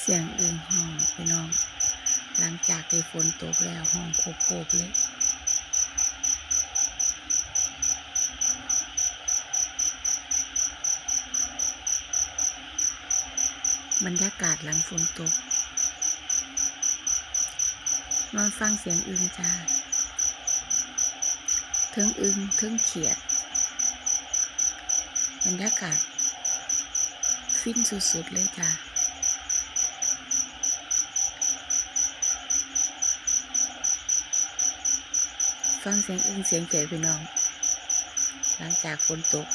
เสียงอึ่งห้องพี่น้องหลังจากที่ฝนตกแล้วห้องโคกๆเลยบรรยากาศหลังฝนตกนอนฟังเสียงอึ่งจ้าเทิงอึ่งเทิงเขียดบรรยากาศฟินสุดๆเลยจ้าฟังเสียงอึ่งเสียงเขียดพี่น้องหลังจากฝนตก